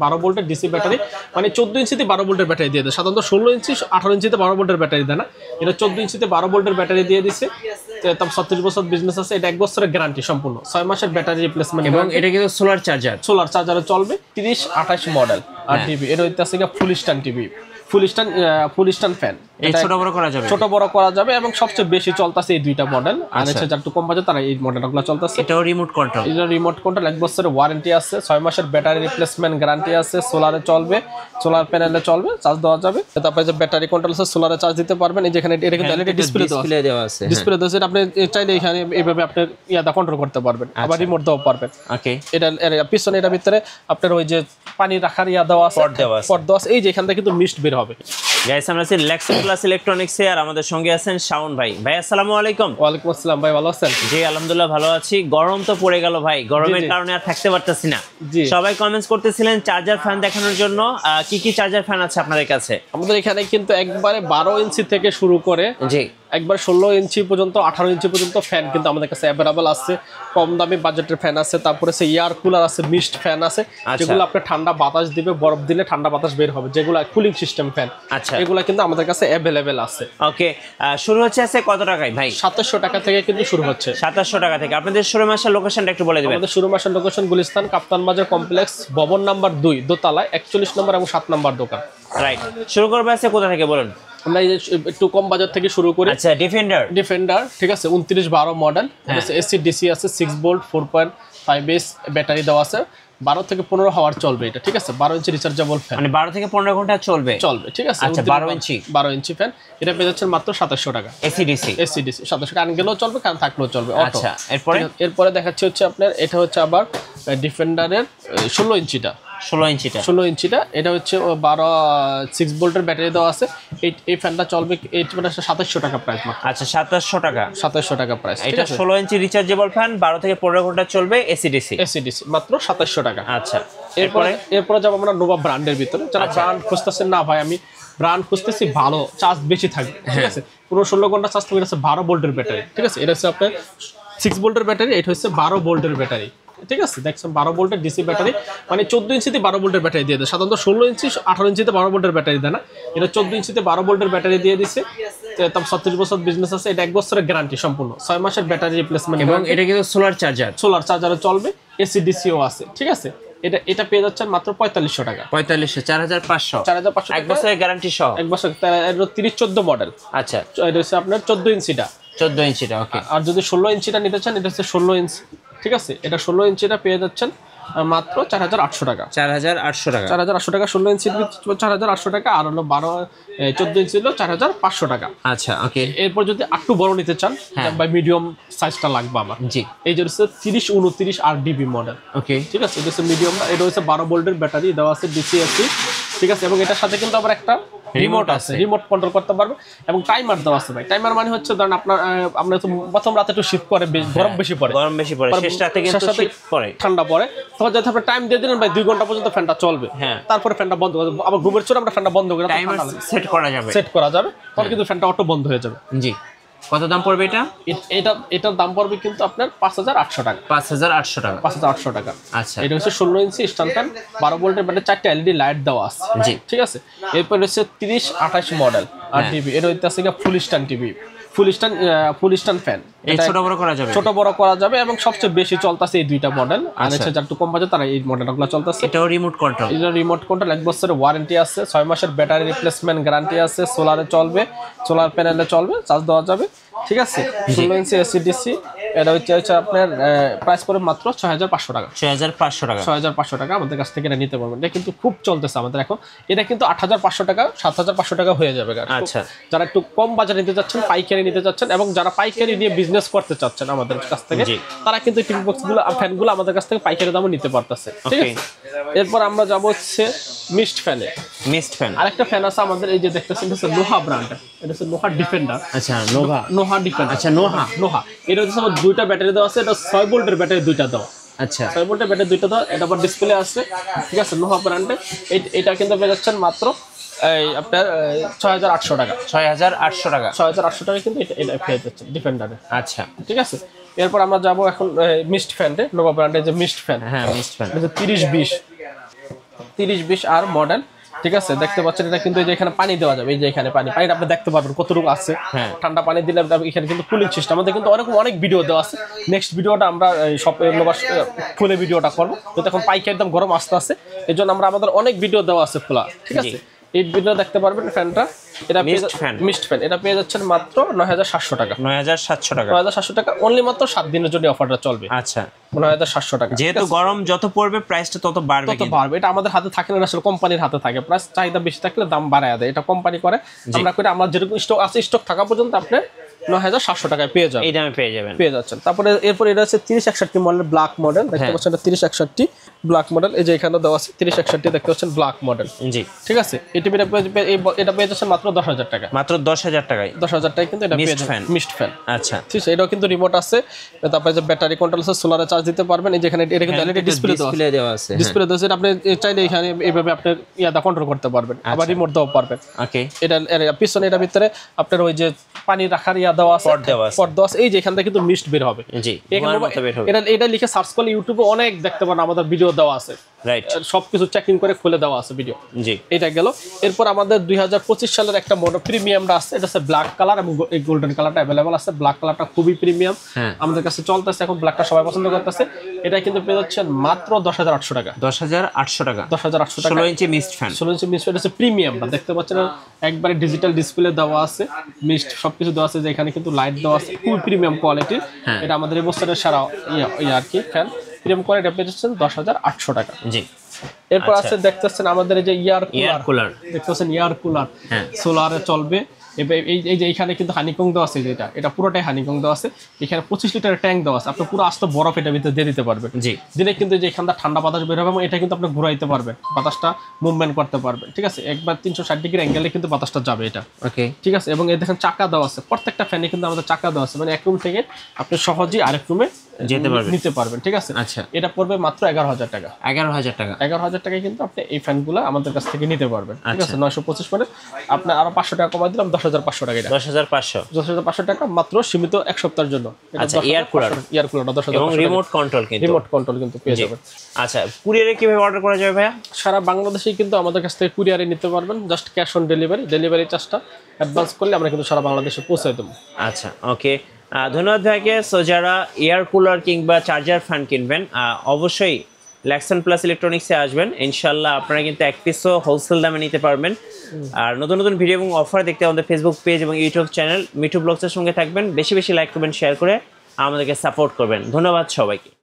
12 ভোল্টের DC battery, মানে 14 ইঞ্চিতে 12 ভোল্টের ব্যাটারি দিয়ে দেয়। সাধারণত 16 ইঞ্চি 18 ইঞ্চিতে 12 ভোল্টের ব্যাটারি দেয় না, এটা 14 ইঞ্চিতে 12 ভোল্টের ব্যাটারি দিয়ে দিচ্ছে। তার 36 বছর বিজনেস আছে, এটা 1 বছরের গ্যারান্টি সম্পূর্ণ, 6 মাসের ব্যাটারি রিপ্লেসমেন্ট এবং এটা কিন্তু সোলার চার্জারে চলবে। 3028 মডেল আর টিভি, এটা হচ্ছে ফুল স্ট্যান্ড টিভি, ফুল স্ট্যান্ড ফ্যান, ছোট বড় করা যাবে এবং সবচেয়ে বেশি চলতেছে এই দুইটা মডেল। আর হচ্ছে যারা একটু কম বাজেট তারা এই মডেলগুলো চলতেছে। এটাও রিমোট কন্ট্রোল, এটা রিমোট কন্ট্রোল, 1 বছরের ওয়ারেন্টি আছে, 6 মাসের ব্যাটারি রিপ্লেসমেন্ট গ্যারান্টি আছে, সোলারে চলবে, সোলার প্যানেলে চলবে, চার্জ দেওয়া যাবে। তারপরে যে ব্যাটারি কন্ট্রোল আছে, সোলারে চার্জ দিতে পারবেন। এই যেখানে এটা কিন্তু এলইডি ডিসপ্লে দেওয়া আছে, ডিসপ্লে দেওয়া আছে, আপনি চাইলে এখানে এইভাবে আপনি ইয়াদা কন্ট্রোল করতে পারবেন, আবার রিমোট দেওয়া পারবেন। ওকে, এটা পিছনে এটার ভিতরে আপনার ওই যে পানি রাখার ইয়া দেওয়া আছে, পট দেওয়া আছে, এই যে এখান থেকে কিন্তু মিস্ট বের হবে। গাইস, আমরা আছি লেক্সাস প্লাস ইলেকট্রনিক্স এ, আর আমাদের সঙ্গে আছেন শাওন ভাই। ভাই আসসালামু আলাইকুম। ওয়ালাইকুম আসসালাম ভাই, ভালো আছেন? জি আলহামদুলিল্লাহ ভালো আছি। গরম তো পড়ে গেল ভাই, গরমের কারণে আর থাকতে পারতেছি না। সবাই কমেন্টস করতেছিলেন চার্জার ফ্যান দেখানোর জন্য, কি চার্জার ফ্যান আছে আপনাদের কাছে? আমাদের এখানে কিন্তু একবারে 12 ইঞ্চি থেকে শুরু করে জি একবার 16 ইঞ্চি পর্যন্ত, 18 ইঞ্চি পর্যন্ত ফ্যান কিন্তু আমাদের কাছে অ্যাভেলেবল আছে। কম দামি বাজেটের ফ্যান আছে, তারপরে এয়ার কুলার আছে, মিস্ট ফ্যান আছে, যেগুলো আপনার ঠান্ডা বাতাস দিবে, বরফ দিলে ঠান্ডা বাতাস বের হবে, যেগুলো কুলিং সিস্টেম ফ্যান। আচ্ছা, এগুলো কিন্তু আমাদের কাছে অ্যাভেলেবেল আছে। ওকে, শুরু হচ্ছে কত টাকায় ভাই? 2700 টাকা থেকে কিন্তু শুরু হচ্ছে। 2700 টাকা থেকে। আপনাদের শোরুম আসার লোকেশনটা একটু বলে দিবেন। আমাদের শোরুম আসার লোকেশন গুলিস্তান কাপ্তান বাজার কমপ্লেক্স, ভবন নাম্বার 2 দোতলায়, 41 নম্বর এবং 7 নম্বর দোকান। রাইট, শুরু করবে কোথা থেকে বলুন? আমরা একটু কম বাজার থেকে শুরু করি। আচ্ছা, ডিফেন্ডার ঠিক আছে, 2912 মডেল, এসি ডিসি আছে, 6 ভোল্ট 4.5 ব্যাটারি দেওয়া আছে, 12 থেকে 15 হাওয়ার চলবে এটা। ঠিক আছে, 12 ইঞ্চি রিচার্জেবল ফ্যান, মানে 12 থেকে 15 ঘন্টা চলবে। ঠিক আছে। আচ্ছা, 12 ইঞ্চি ফ্যান, এটা পেয়ে যাচ্ছেন মাত্র 2700 টাকা। এসি ডিসি 2700 টাকা, গেলেও চলবে, কারণ থাকলেও চলবে। আচ্ছা, এরপরে দেখাচ্ছি হচ্ছে আপনার, এটা হচ্ছে আবার ডিফেন্ডারের 16 ইঞ্চিটা, এটা হচ্ছে 6 ভোল্টের ব্যাটারি দেওয়া আছে। এই ফ্যানটা চলবে, এই 2700 টাকা প্রাইস। আচ্ছা, 2700 টাকা প্রাইস। এটা 16 ইঞ্চি রিচার্জেবল ফ্যান, 12 থেকে 15 ঘন্টা চলবে, এসি ডিসি মাত্র 2700 টাকা। আচ্ছা, এরপরে যাবো আমরা নোভা ব্র্যান্ডের ভিতরে। যারা ব্র্যান্ড খুঁজতেছেন, না ভাই আমি ব্র্যান্ড খুঁজতেছি ভালো চার্জ বেশি থাকবে, ঠিক আছে, 16 ঘন্টা চার্জ থাকবে, এটা হচ্ছে 12 ভোল্টের ব্যাটারি। ঠিক আছে, এটা হচ্ছে আপনার 6 ভোল্টের ব্যাটারি, এটা হচ্ছে 12 ভোল্টের ব্যাটারি। ঠিক আছে, দেখছেন 12 ভোল্টের ডিসি ব্যাটারি, মানে 14 ইঞ্চিতে 12 ভোল্টের ব্যাটারি দিয়ে দেয়। সাধারণত 16 ইঞ্চি 18 ইঞ্চিতে 12 ভোল্টের ব্যাটারি দেয় না, এটা 14 ইঞ্চিতে 12 ভোল্টের ব্যাটারি দিয়ে দিচ্ছে। তার 36 বছর বিজনেস আছে, এটা 1 বছরের গ্যারান্টি সম্পূর্ণ, 6 মাসের ব্যাটারি রিপ্লেসমেন্ট, এবং এটা কিন্তু সোলার চার্জারে চলবে, এসি ডিসিও আছে। ঠিক আছে, এটা পেয়ে যাচ্ছেন মাত্র 4500 টাকা। 4500 4500 1 বছরের গ্যারান্টি সহ, 1 বছর। 3014 মডেল। আচ্ছা, এটা হচ্ছে আপনার 14 ইঞ্চিটা। ওকে। আর যদি 16 ইঞ্চিটা নিতে চান, এটা হচ্ছে 16 ইঞ্চি। ঠিক আছে, এটা 16 ইঞ্চিটা পেয়ে যাচ্ছেন মাত্র 4800 টাকা। 4800 টাকা 16 ইঞ্চি 4800 টাকা, আর হলো 14 ইঞ্চি হলো 4500 টাকা। আচ্ছা, ওকে। এরপর যদি একটু বড় নিতে চান, বা মিডিয়াম সাইজটা লাগবে আমার, জি, এই যে হচ্ছে 3029 RDB মডেল। ওকে, ঠিক আছে, এটা হচ্ছে মিডিয়াম, এটা হচ্ছে 12 ভোল্টের ব্যাটারি দেওয়া আছে, ডিসি এসি। ঠিক আছে, এবং এটার সাথে কিন্তু আবার একটা রিমোট আছে, রিমোট কন্ট্রোল করতে পারবে, এবং টাইমার দেওয়া আছে ভাই। টাইমার মানে হচ্ছে ধরেন আপনার তো প্রথম রাতে একটু শীত করে, গরম বেশি পড়ে, শেষ রাতে কিন্তু শীত পড়ে, ঠান্ডা পড়ে, তখন যদি আপনি টাইম দিয়ে দিলেন ভাই 2 ঘন্টা পর্যন্ত ফ্যানটা চলবে, তারপরে ফ্যানটা বন্ধ করে আবার ঘুমের চোরে আমরা ফ্যানটা বন্ধ করে টাইমার সেট করা যাবে, তখন কিন্তু ফ্যানটা অটো বন্ধ হয়ে যাবে। জি, কত দাম পড়বে এটার দাম পড়বে কিন্তু আপনার 5800 টাকা। 5800 টাকা। আচ্ছা, এটা হচ্ছে 16 ইঞ্চি স্ট্যান্ড ফ্যান, 12 ভোল্টের ব্যাটারি, 4টা এলইডি লাইট দেওয়া আছে। জি, ঠিক আছে। এরপর হচ্ছে 3028 মডেল আর টিভি, এটা হচ্ছে ফুল স্ট্যান্ড টিভি, ফুল স্ট্যান্ড ফ্যান, ছোট বড় করা যাবে, এবং সবচেয়ে বেশি চলতেছে এই দুইটা মডেল। আর হচ্ছে যারা একটু কম বাজেট তারা এই মডেলগুলো চলতেছে। এটাও রিমোট কন্ট্রোল, 1 বছরের ওয়ারেন্টি আছে, 6 মাসের ব্যাটারি রিপ্লেসমেন্ট গ্যারান্টি আছে, সোলারে চলবে, সোলার প্যানেলে চলবে, চার্জ দেওয়া যাবে। ঠিক আছে, 16 ইঞ্চি এসি ডিসি, এটা হচ্ছে আপনার প্রাইস পড়ে মাত্র 6500 টাকা। 6500 টাকা আমাদের কাছ থেকে এটা নিতে পারবেন। এটা কিন্তু খুব চলতেছে আমাদের এখন, এটা কিন্তু 8500 টাকা 7500 টাকা হয়ে যাবে। আচ্ছা, যারা একটু কম বাজারে নিতে চাচ্ছেন, পাইকারি নিতে চাচ্ছেন, এবং যারা পাইকারি নিয়ে বিজনেস করতে চাচ্ছেন আমাদের কাছ থেকে, তারা কিন্তু টিভি বক্সগুলো, ফ্যানগুলো আমাদের কাছ থেকে পাইকারি দামে নিতে পারতেছে। ঠিক আছে, এরপর আমরা যাবো হচ্ছে মিস্ট ফ্যান। আরেকটা ফ্যান আছে আমাদের, এই যে দেখতেছেন, এটা হচ্ছে নোহা ব্র্যান্ড, এটা হচ্ছে নোহা ডিফেন্ডার। আচ্ছা, নোহা ডিফেন্ডার। আচ্ছা, নোহা এটা হচ্ছে আমার 2টা ব্যাটারি দেওয়া আছে, এটা 6 ভোল্টের ব্যাটারি 2টা দাও। আচ্ছা, 6 ভোল্টের ব্যাটারি 2টা দাও, এটা আবার ডিসপ্লে আছে। ঠিক আছে, নোহা ব্র্যান্ডে এটা কিন্তু পেয়ে যাচ্ছেন মাত্র এই আপনার 6800 টাকা। 6800 টাকা কিন্তু এটা পেয়ে যাচ্ছেন ডিফেন্ডারে। আচ্ছা, ঠিক আছে। এরপর আমরা যাবো এখন মিস্ট ফ্যানে, নোভা ব্র্যান্ডের যে মিস্ট ফ্যান, মিস্ট ফ্যান 3020 3020 আর মডেল, ঠিক আছে। দেখতে পাচ্ছেন এটা কিন্তু এই যে এখানে পানি দেওয়া যাবে, এই যে এখানে পানি আপনি দেখতে পারবেন কতটুকু আছে। হ্যাঁ। ঠান্ডা পানি দিলে এখানে কিন্তু কুলিং সিস্টেম, আমাদের কিন্তু অনেক ভিডিও দেওয়া আছে। নেক্সট ভিডিওটা আমরা সব খুলে ভিডিওটা করবো, তো এখন পাইকারি দাম গরম আসতে আছে, এই জন্য আমাদের অনেক ভিডিও দেওয়া আছে খোলা, ঠিক আছে। এই ভিডিও দেখতে পারবেন ফ্যানটা, এটা মিস্ট ফ্যান, এটা পেয়ে যাচ্ছেন মাত্র 9700 টাকা। 9700 টাকা, 9700 টাকা অনলি, মাত্র 7 দিনের জন্য অফারটা চলবে। আচ্ছা 9700 টাকা। যেহেতু গরম যত পড়বে প্রাইসটা তত বাড়বে, তত বাড়বে। এটা আমাদের হাতে থাকে না, আসলে কোম্পানির হাতে থাকে। প্রাইস চাহিদা বেশি থাকলে দাম বাড়ায় দেয়, এটা কোম্পানি করে। আমরা করে আমরা যেরকম স্টক আছে, স্টক থাকা পর্যন্ত আপনি 9700 টাকায় পেয়ে যাবেন, এই দামে পেয়ে যাচ্ছেন। তারপরে এরপর এটা হচ্ছে 3061 মডেল ব্ল্যাক মডেল, দেখতে পাচ্ছেন এটা 3061 ব্ল্যাক মডেল, এই যে এখানে দেওয়া আছে 3061 দেখতে পাচ্ছেন ব্ল্যাক মডেল, জি ঠিক আছে। এটা পেয়ে যাচ্ছেন মাত্র 10000 টাকা, মাত্র 10000 টাকায়। 10000 টাকায় কিন্তু এটা পেয়ে যাবেন মিস্ট ফ্যান। আচ্ছা ঠিক আছে, এটাও কিন্তু রিমোট আছে, তারপরে যে ব্যাটারি কন্ট্রোল আছে, সোলারে চার্জ দিতে পারবেন। এই যে এখানে এটা কিন্তু এলইডি ডিসপ্লে দেওয়া আছে, ডিসপ্লে দেওয়া আছে, আপনি চাইলে এখানে এইভাবে আপনি ইয়াদা কন্ট্রোল করতে পারবেন, আবার রিমোট দাও পারবেন। ওকে, এটা পিছনে এটার ভিতরে আপনার ওই যে পানি রাখার ইয়া দেওয়া আছে, পট দেওয়া আছে, এই যে এখান থেকে কিন্তু মিস্ট বের হবে। জি, এটা লিখে সার্চ করলে ইউটিউবে অনেক দেখতে পারেন, আমাদের ভিডিও দেওয়া আছে, রাইট, সবকিছু চেকিং করে খুলে দেওয়া আছে ভিডিও। জি, এটা গেল। এরপর আমাদের 2025 সালের একটা মডেল প্রিমিয়ামটা আছে, এটা হচ্ছে ব্ল্যাক কালার এবং এই গোল্ডেন কালারটা अवेलेबल আছে। ব্ল্যাক কালারটা খুবই প্রিমিয়াম, আমাদের কাছে চলতেছে এখন, ব্ল্যাকটা সবাই পছন্দ করতেছে। এটা কিন্তু পেয়ে যাচ্ছেন মাত্র 10800 টাকা, 10800 টাকা, 10800 টাকা। 16 ইঞ্চি মিস্ট ফ্যান, 16 ইঞ্চি মিস্ট ফ্যান হচ্ছে প্রিমিয়ামটা, দেখতে পাচ্ছেন একবারে ডিজিটাল ডিসপ্লে দেওয়া আছে, মিস্ট সবকিছু দেওয়া আছে, যে এখানে কিন্তু লাইট দেওয়া আছে, খুব প্রিমিয়াম কোয়ালিটির। এটা আমাদের এই বছরের সারা আর কি ফ্যান, প্রিমিয়াম কোয়ালিটি পেয়ে যাচ্ছেন 10800 টাকা। জি। এরপর আছে দেখতেছেন আমাদের এই যে ইয়ার কুলার, দেখতেছেন ইয়ার কুলার, সোলারে চলবে। এই যে এখানে কিন্তু হানিকং দেওয়া আছে, যেটা এটা পুরোটাই হানিকং দেওয়া আছে। এখানে 25 লিটারের ট্যাঙ্ক দেওয়া আছে, আপনি পুরো আস্ত বরফ এটা ভিতরে দিয়ে দিতে পারবেন। জি, দিলে কিন্তু যে এখানটা ঠান্ডা বাতাস বের হবে এবং এটা কিন্তু আপনি ঘুরাইতে পারবেন, বাতাসটা মুভমেন্ট করতে পারবেন, ঠিক আছে। একবার 360 ডিগ্রি অ্যাঙ্গেলে কিন্তু বাতাসটা যাবে এটা, ওকে, ঠিক আছে। এবং এই দেখেন চাকা দেওয়া আছে, প্রত্যেকটা ফ্যানে কিন্তু আমাদের চাকা দেওয়া আছে, মানে এক রুম থেকে আপনি সহজেই আরেক রুমে নিতে পারবেন, ঠিক আছে। আচ্ছা, এটা পড়বে মাত্র 11000 টাকা, 11000 টাকা, 11000 টাকায় কিন্তু আপনি এই ফ্যানগুলো আমাদের কাছ থেকে নিতে পারবেন, ঠিক আছে। 925 মানে আপনি আরো 500 টাকা কমাই দিলাম, 10500 টাকা। এটা 10500 টাকা মাত্র, সীমিত এক সপ্তাহের জন্য। আচ্ছা, এয়ার কুলারটা 10500 এবং রিমোট কন্ট্রোল কিন্তু পেয়ে যাবেন। আচ্ছা, কুরিয়ারে কিভাবে অর্ডার করা যাবে ভাইয়া? সারা বাংলাদেশেই কিন্তু আমাদের কাছ থেকে কুরিয়ারে নিতে পারবেন, জাস্ট ক্যাশ অন ডেলিভারি চার্জটা অ্যাডভান্স করলে আমরা কিন্তু সারা বাংলাদেশে পৌঁছে দেবো। আচ্ছা, ওকে, ধন্যবাদ ভাইকে। সো যারা এয়ার কুলার কিংবা চার্জার ফ্যান কিনবেন, অবশ্যই ল্যাক্সন প্লাস ইলেকট্রনিক্সে আসবেন, ইনশাল্লাহ আপনারা কিন্তু এক পিসও হোলসেল দামে নিতে পারবেন। আর নতুন নতুন ভিডিও এবং অফার দেখতে আমাদের ফেসবুক পেজ এবং ইউটিউব চ্যানেল মিঠু ব্লগসের সঙ্গে থাকবেন। বেশি বেশি লাইক করবেন, শেয়ার করে আমাদেরকে সাপোর্ট করবেন। ধন্যবাদ সবাইকে।